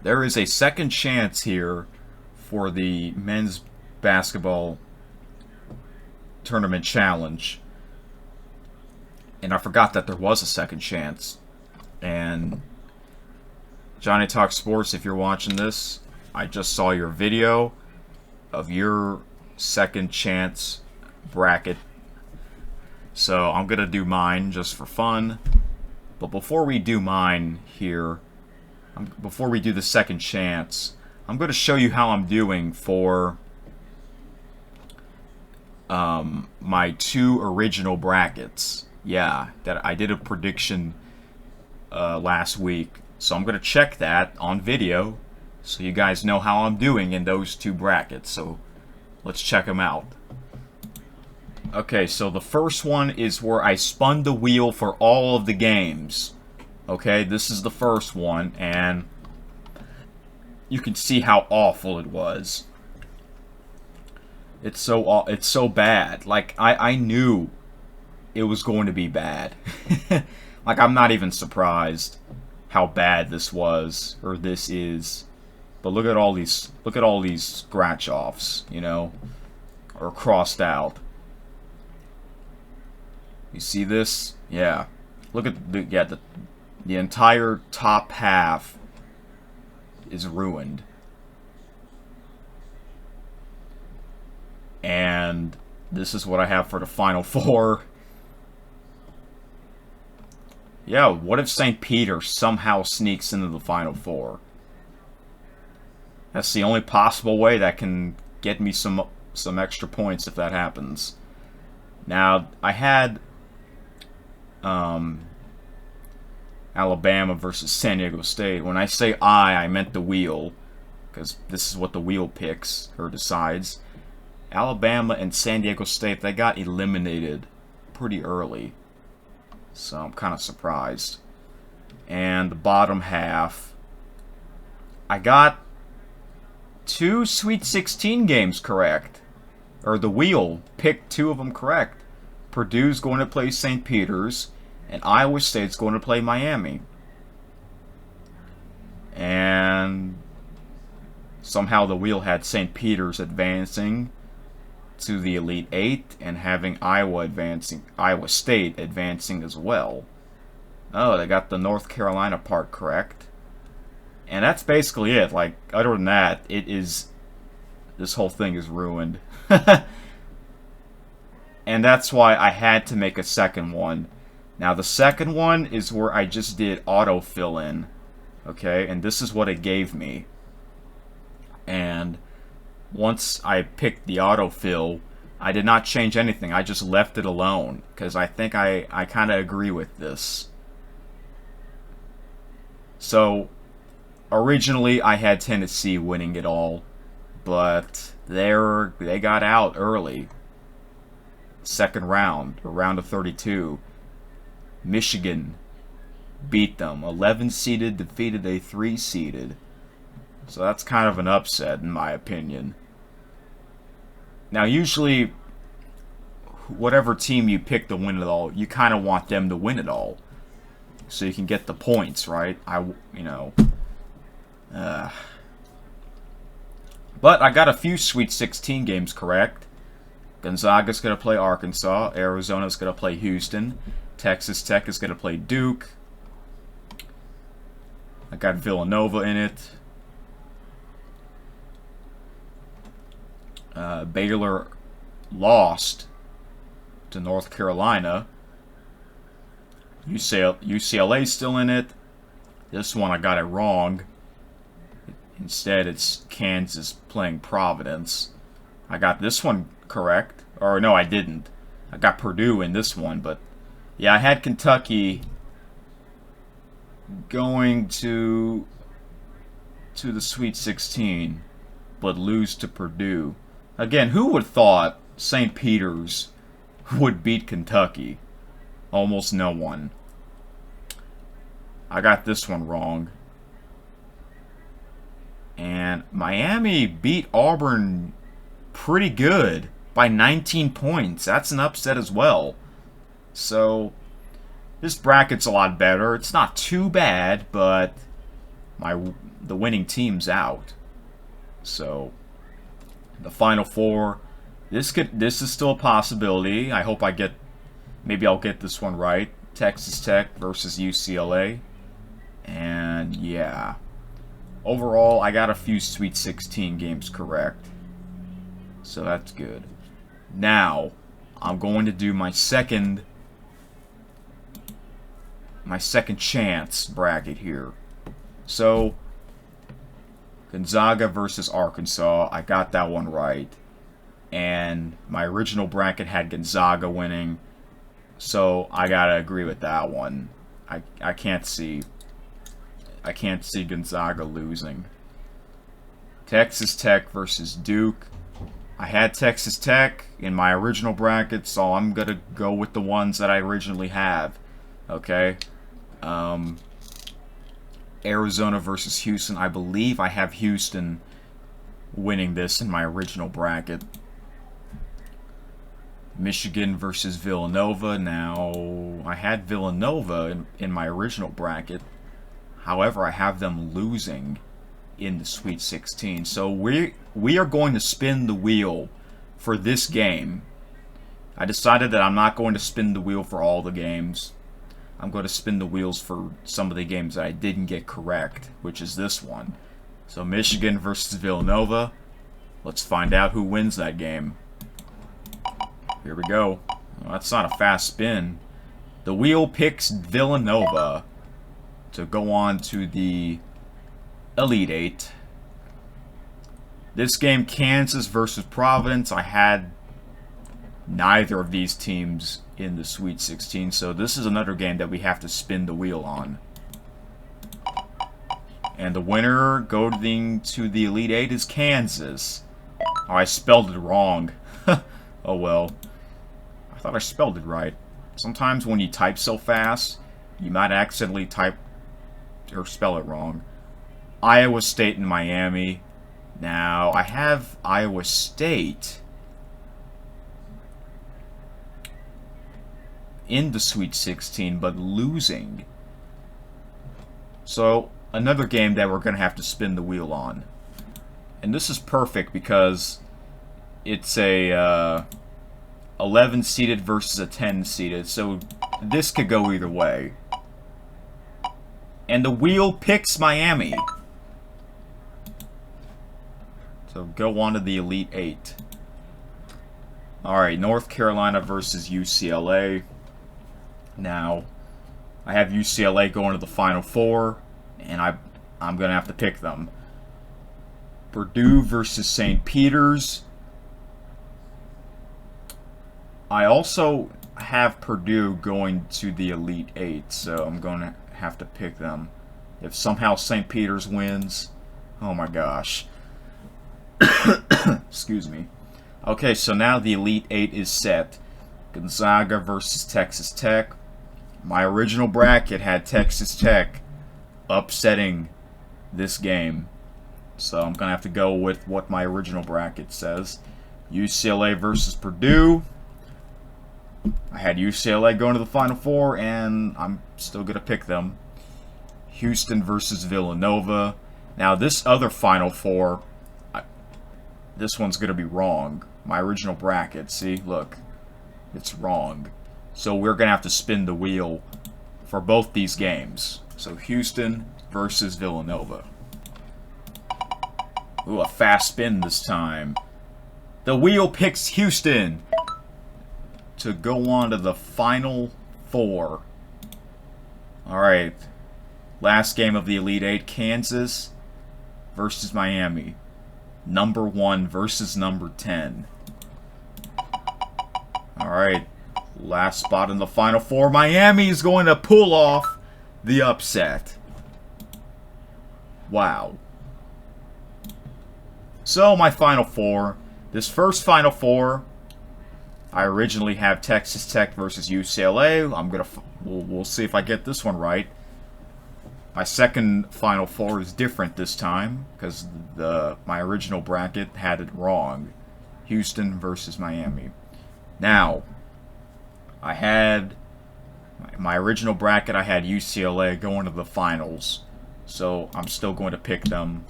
There is a second chance here for the men's basketball tournament challenge. And I forgot that there was a second chance. And Johnny Talk Sports, if you're watching this, I just saw your video of your second chance bracket. So I'm going to do mine just for fun. But before we do mine here, before we do the second chance, I'm going to show you how I'm doing for my two original brackets. Yeah, that I did a prediction last week. So I'm going to check that on video so you guys know how I'm doing in those two brackets. So let's check them out. Okay, so the first one is where I spun the wheel for all of the games. Okay, this is the first one, and you can see how awful it was. It's so bad. Like, I knew it was going to be bad. Like, I'm not even surprised how bad this was, or this is. But look at all these scratch offs, you know, or crossed out. You see this? Yeah. Look at the entire top half is ruined. And this is what I have for the Final Four. Yeah, what if St. Peter somehow sneaks into the Final Four? That's the only possible way that can get me some extra points if that happens. Now, I had Alabama versus San Diego State. When I say I meant the wheel, because this is what the wheel picks or decides. Alabama and San Diego State, they got eliminated pretty early. So I'm kind of surprised. And the bottom half, I got 2 Sweet 16 games correct. Or the wheel picked 2 of them correct. Purdue's going to play St. Peter's, and Iowa State's going to play Miami. And somehow the wheel had St. Peter's advancing to the Elite Eight and having Iowa State advancing as well. Oh, they got the North Carolina part correct. And that's basically it. Like, other than that, this whole thing is ruined. And that's why I had to make a second one. Now, the second one is where I just did auto fill in. Okay, and this is what it gave me. And once I picked the autofill, I did not change anything. I just left it alone, because I think I kind of agree with this. So, originally I had Tennessee winning it all, but they got out early. Second round, or round of 32. Michigan beat them. 11-seeded defeated a 3-seeded. So that's kind of an upset, in my opinion. Now, usually, whatever team you pick to win it all, you kind of want them to win it all, so you can get the points, right? But I got a few Sweet 16 games correct. Gonzaga's going to play Arkansas. Arizona's going to play Houston. Texas Tech is going to play Duke. I got Villanova in it. Baylor lost to North Carolina. UCLA's still in it. This one I got it wrong. Instead, it's Kansas playing Providence. I got this one correct. Or no, I didn't. I got Purdue in this one, but yeah, I had Kentucky going to the Sweet 16, but lose to Purdue. Again, who would have thought St. Peter's would beat Kentucky? Almost no one. I got this one wrong. And Miami beat Auburn pretty good by 19 points. That's an upset as well. So, this bracket's a lot better. It's not too bad, but the winning team's out. So the Final Four, this is still a possibility. I hope maybe I'll get this one right. Texas Tech versus UCLA. And yeah, overall I got a few Sweet 16 games correct, so that's good. Now I'm going to do my second chance bracket here. So Gonzaga versus Arkansas, I got that one right, and my original bracket had Gonzaga winning, so I gotta agree with that one. I can't see Gonzaga losing. Texas Tech versus Duke. I had Texas Tech in my original bracket, so I'm gonna go with the ones that I originally have. Okay. Arizona versus Houston. I believe I have Houston winning this in my original bracket. Michigan versus Villanova. Now, I had Villanova in my original bracket. However, I have them losing in the Sweet 16. So we are going to spin the wheel for this game. I decided that I'm not going to spin the wheel for all the games. I'm going to spin the wheels for some of the games that I didn't get correct, which is this one. So Michigan versus Villanova. Let's find out who wins that game. Here we go. Well, that's not a fast spin. The wheel picks Villanova to go on to the Elite Eight. This game, Kansas versus Providence, I had neither of these teams in the Sweet 16, so this is another game that we have to spin the wheel on. And the winner going to the Elite Eight is Kansas. Oh, I spelled it wrong. Oh well. I thought I spelled it right. Sometimes when you type so fast, you might accidentally type or spell it wrong. Iowa State and Miami. Now, I have Iowa State in the Sweet 16, but losing. So, another game that we're going to have to spin the wheel on. And this is perfect because it's a 11 seeded versus a 10 seeded, so this could go either way. And the wheel picks Miami. So go on to the Elite Eight. Alright, North Carolina versus UCLA. Now, I have UCLA going to the Final Four, and I'm going to have to pick them. Purdue versus St. Peter's. I also have Purdue going to the Elite Eight, so I'm going to have to pick them. If somehow St. Peter's wins, oh my gosh. Excuse me. Okay, so now the Elite Eight is set. Gonzaga versus Texas Tech. My original bracket had Texas Tech upsetting this game, so I'm going to have to go with what my original bracket says. UCLA versus Purdue. I had UCLA going to the Final Four, and I'm still going to pick them. Houston versus Villanova. Now, this other Final Four, this one's going to be wrong. My original bracket, see, look, it's wrong. So we're going to have to spin the wheel for both these games. So Houston versus Villanova. Ooh, a fast spin this time. The wheel picks Houston to go on to the Final Four. Alright. Last game of the Elite Eight, Kansas versus Miami. Number 1 versus number 10. Alright. Last spot in the Final Four. Miami is going to pull off the upset. Wow. So, my Final Four. This first Final Four, I originally have Texas Tech versus UCLA. We'll see if I get this one right. My second Final Four is different this time because my original bracket had it wrong. Houston versus Miami. Now, I had my original bracket. I had UCLA going to the finals. So I'm still going to pick them.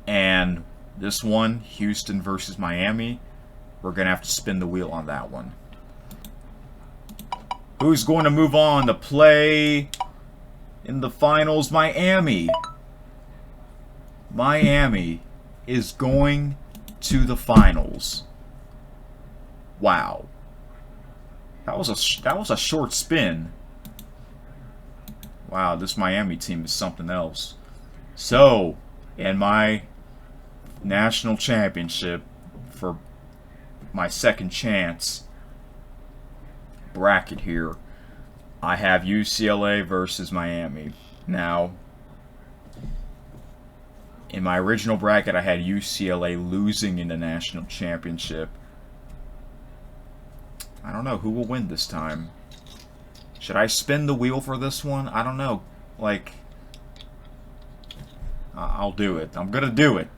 And this one, Houston versus Miami, we're going to have to spin the wheel on that one. Who's going to move on to play in the finals? Miami. Miami is going to the finals. Wow. That was a short spin. Wow, this Miami team is something else. So, in my national championship for my second chance bracket here, I have UCLA versus Miami. Now, in my original bracket, I had UCLA losing in the national championship. I don't know who will win this time. Should I spin the wheel for this one? I don't know. Like, I'll do it. I'm gonna do it.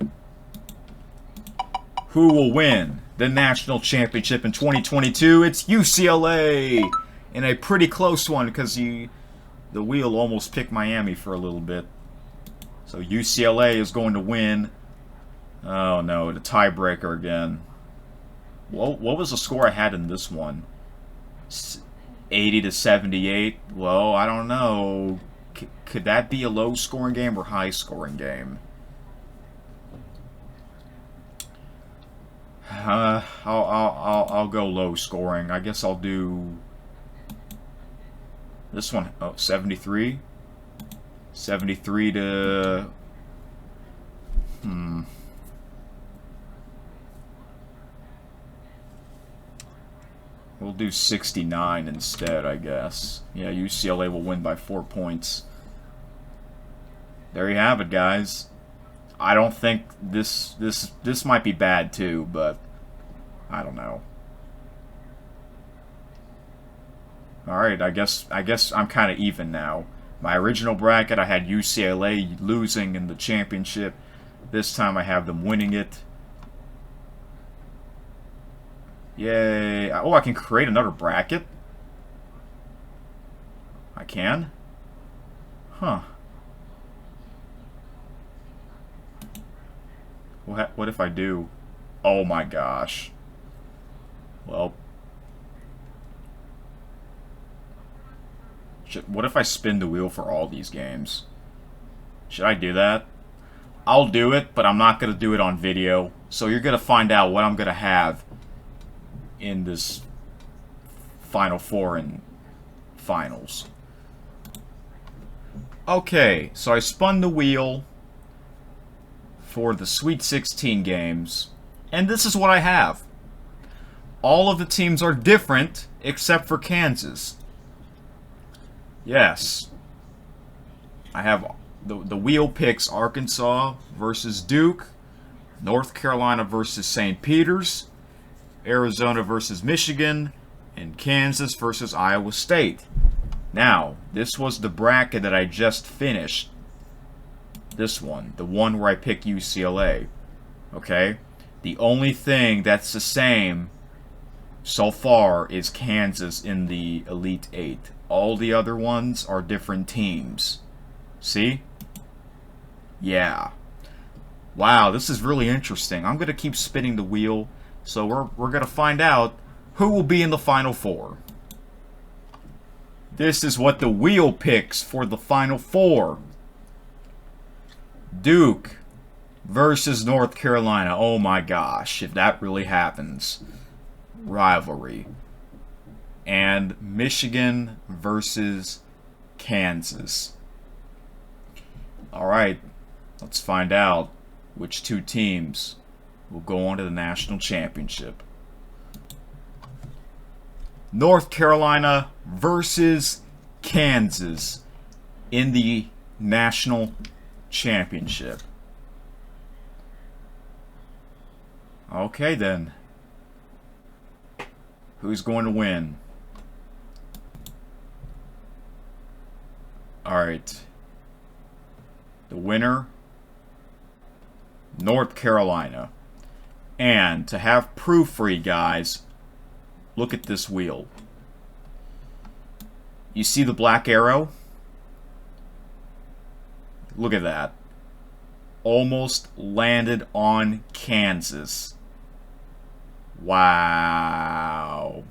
Who will win the national championship in 2022? It's UCLA! In a pretty close one, because the wheel almost picked Miami for a little bit. So UCLA is going to win. Oh no, the tiebreaker again. What was the score I had in this one? 80 to 78? Well, I don't know. Could that be a low-scoring game or high-scoring game? I'll go low-scoring. I guess I'll do this one. Oh, 73? 73 to... We'll do 69 instead, I guess. Yeah, UCLA will win by 4 points. There you have it, guys. I don't think this might be bad too, but I don't know. All right, I guess I'm kind of even now. My original bracket, I had UCLA losing in the championship. This time I have them winning it. Yay. Oh, I can create another bracket? I can? Huh. What if I do? Oh my gosh. Well. What if I spin the wheel for all these games? Should I do that? I'll do it, but I'm not going to do it on video. So you're going to find out what I'm going to have in this Final Four and finals. Okay, so I spun the wheel for the Sweet 16 games, and this is what I have. All of the teams are different except for Kansas. Yes. I have the wheel picks Arkansas versus Duke, North Carolina versus St. Peter's, Arizona versus Michigan, and Kansas versus Iowa State. Now, this was the bracket that I just finished. This one, the one where I picked UCLA. Okay? The only thing that's the same so far is Kansas in the Elite Eight. All the other ones are different teams. See? Yeah. Wow, this is really interesting. I'm going to keep spinning the wheel. So we're going to find out who will be in the Final Four. This is what the wheel picks for the Final Four. Duke versus North Carolina. Oh my gosh, if that really happens. Rivalry. And Michigan versus Kansas. Alright, let's find out which two teams will go on to the national championship. North Carolina versus Kansas in the national championship. Okay then. Who's going to win? Alright. The winner, North Carolina. And to have proof for you guys, look at this wheel. You see the black arrow? Look at that. Almost landed on Kansas. Wow.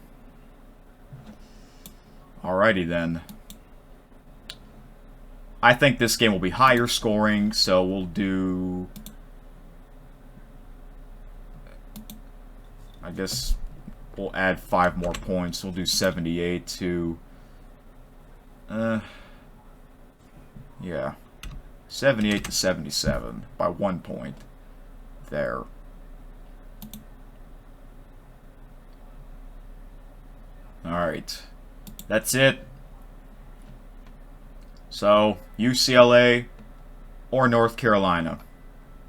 Alrighty then. I think this game will be higher scoring, so we'll do... I guess we'll add 5 more points. We'll do 78 to... yeah. 78 to 77 by 1 point. There. Alright. That's it. So, UCLA or North Carolina.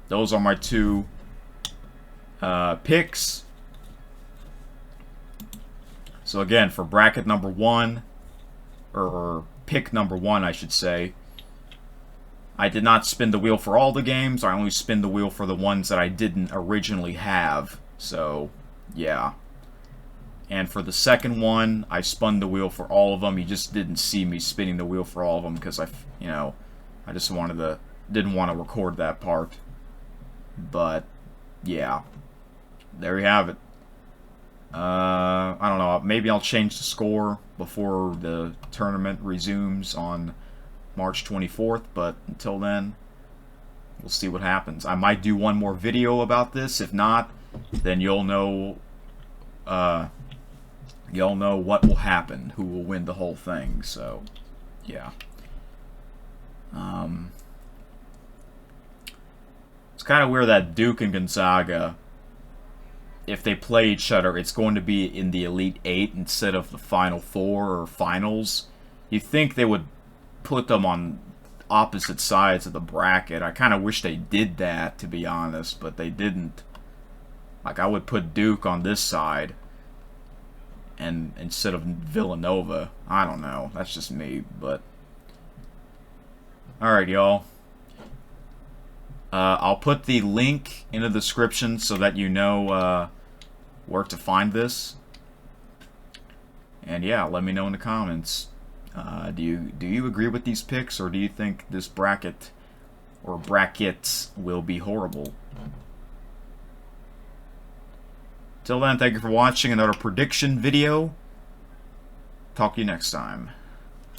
Those are my two picks. So again, for bracket number 1, or pick number 1, I should say, I did not spin the wheel for all the games. I only spin the wheel for the ones that I didn't originally have. So, yeah. And for the second one, I spun the wheel for all of them. You just didn't see me spinning the wheel for all of them because I just didn't want to record that part. But yeah, there you have it. I don't know. Maybe I'll change the score before the tournament resumes on March 24th. But until then, we'll see what happens. I might do one more video about this. If not, then you'll know. You'll know what will happen, who will win the whole thing. So, yeah. It's kind of weird that Duke and Gonzaga, if they play each other, it's going to be in the Elite Eight instead of the Final Four or Finals. You'd think they would put them on opposite sides of the bracket. I kind of wish they did that, to be honest, but they didn't. Like, I would put Duke on this side and instead of Villanova. I don't know. That's just me, but... Alright, y'all. I'll put the link in the description so that you know where to find this. And yeah, let me know in the comments. Do you agree with these picks, or do you think this bracket or brackets will be horrible? Till then, thank you for watching another prediction video. Talk to you next time.